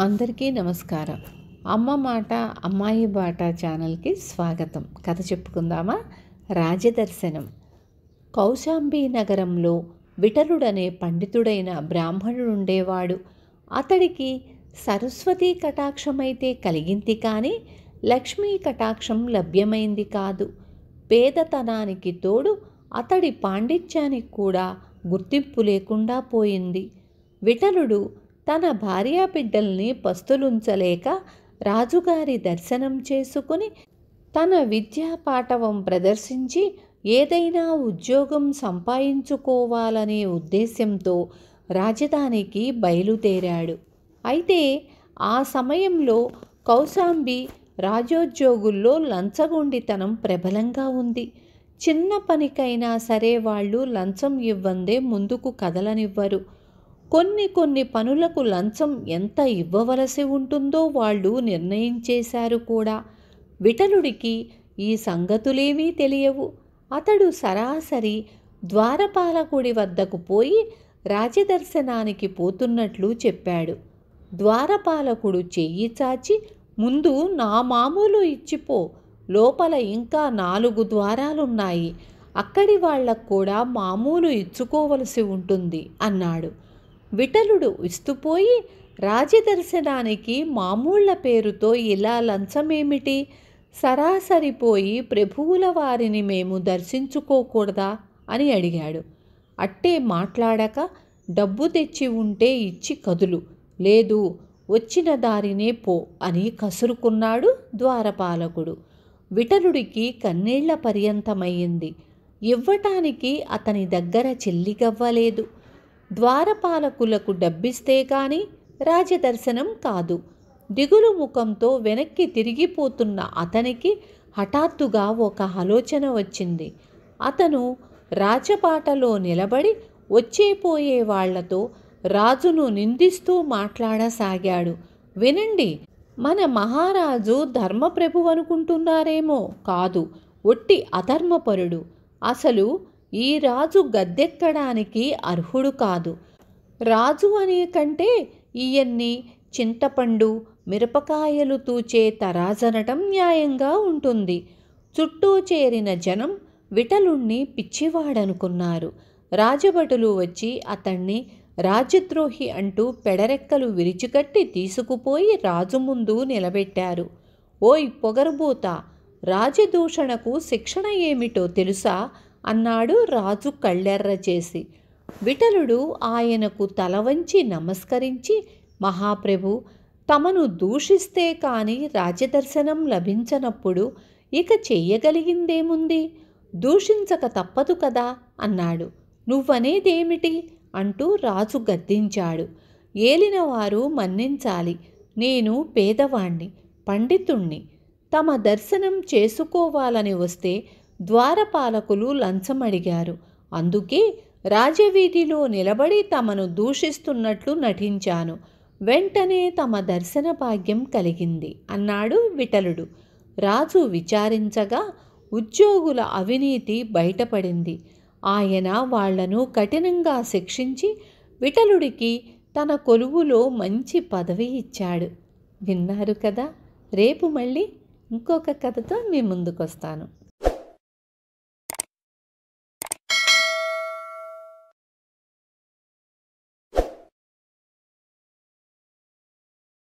అందరికీ నమస్కారం. అమ్మ మాట అమ్మాయి బాట ఛానల్కి స్వాగతం. కథ చెప్పుకుందామా? రాజదర్శనం. కౌశాంబి నగరంలో విఠలుడనే పండితుడైన బ్రాహ్మణుడు ఉండేవాడు. అతడికి సరస్వతీ కటాక్షమైతే కలిగింది కానీ లక్ష్మీ కటాక్షం లభ్యమైంది కాదు. పేదతనానికి తోడు అతడి పాండిత్యానికి కూడా గుర్తింపు లేకుండా పోయింది. విఠలుడు తన భార్యాబిడ్డల్ని పస్తులుంచలేక రాజుగారి దర్శనం చేసుకుని తన విద్యా పాటవం ప్రదర్శించి ఏదైనా ఉద్యోగం సంపాదించుకోవాలనే ఉద్దేశ్యంతో రాజధానికి బయలుదేరాడు. అయితే ఆ సమయంలో కౌశాంబి రాజోద్యోగుల్లో లంచగొండితనం ప్రబలంగా ఉంది. చిన్న పనికైనా సరే వాళ్ళు లంచం ఇవ్వందే ముందుకు కదలనివ్వరు. కొన్ని పనులకు లంచం ఎంత ఇవ్వవలసి ఉంటుందో వాళ్ళు నిర్ణయించేశారు కూడా. విఠలుడికి ఈ సంగతులేమీ తెలియవు. అతడు సరాసరి ద్వారపాలకుడి వద్దకు పోయి రాజదర్శనానికి పోతున్నట్లు చెప్పాడు. ద్వారపాలకుడు చెయ్యి చాచి, ముందు నా మామూలు ఇచ్చిపో, లోపల ఇంకా 4 ద్వారాలున్నాయి, అక్కడి వాళ్లకు కూడా మామూలు ఇచ్చుకోవలసి ఉంటుంది అన్నాడు. విఠలుడు విస్తుపోయి, రాజదర్శనానికి మామూళ్ల పేరుతో ఇలా లంచమేమిటి? సరాసరిపోయి ప్రభువుల వారిని మేము దర్శించుకోకూడదా అని అడిగాడు. అట్టే మాట్లాడక డబ్బు తెచ్చి ఉంటే ఇచ్చి కదులు, లేదు వచ్చిన దారినే పో అని కసురుకున్నాడు ద్వారపాలకుడు. విఠలుడికి కన్నీళ్ల పర్యంతమయ్యింది. ఇవ్వటానికి అతని దగ్గర చెల్లిగవ్వలేదు. ద్వారపాలకులకు డబ్బిస్తే కానీ రాజదర్శనం కాదు. దిగులు ముఖంతో వెనక్కి తిరిగిపోతున్న అతనికి హఠాత్తుగా ఒక ఆలోచన వచ్చింది. అతను రాజబాటలో నిలబడి వచ్చేపోయే వాళ్లతో రాజును నిందిస్తూ మాట్లాడసాగాడు. వినండి, మన మహారాజు ధర్మప్రభు అనుకుంటున్నారేమో, కాదు, ఒట్టి అధర్మపరుడు. అసలు ఈ రాజు గద్దెక్కడానికి అర్హుడు కాదు. రాజు అనే కంటే ఈయన్ని చింతపండు మిరపకాయలు తూచే తరాజనటం న్యాయంగా ఉంటుంది. చుట్టూ చేరిన జనం విఠలుణ్ణి పిచ్చివాడనుకున్నారు. రాజభటులు వచ్చి అతన్ని రాజద్రోహి అంటూ పెడరెక్కలు విరిచికట్టి తీసుకుపోయి రాజు ముందు నిలబెట్టారు. ఓయ్ పొగరుబోత, రాజదూషణకు శిక్షణ ఏమిటో తెలుసా అన్నాడు రాజు కళ్ళెర్ర చేసి. విఠలుడు ఆయనకు తల వంచి నమస్కరించి, మహాప్రభు, తమను దూషిస్తే కానీ రాజదర్శనం లభించనప్పుడు ఇక చెయ్యగలిగిందేముంది? దూషించక తప్పదు కదా అన్నాడు. నువ్వనేదేమిటి అంటూ రాజు గద్దించాడు. ఏలినవారు మన్నించాలి, నేను పేదవాణ్ణి, పండితుణ్ణి. తమ దర్శనం చేసుకోవాలని వస్తే ద్వారపాలకులు లంచం అడిగారు. అందుకే రాజవీధిలో నిలబడి తమను దూషిస్తున్నట్లు నటించాను. వెంటనే తమ దర్శన భాగ్యం కలిగింది అన్నాడు విఠలుడు. రాజు విచారించగా ఉద్యోగుల అవినీతి బయటపడింది. ఆయన వాళ్లను కఠినంగా శిక్షించి విఠలుడికి తన కొలువులో మంచి పదవి ఇచ్చాడు. విన్నారు కదా. రేపు మళ్ళీ ఇంకొక కథతో మీ ముందుకొస్తాను.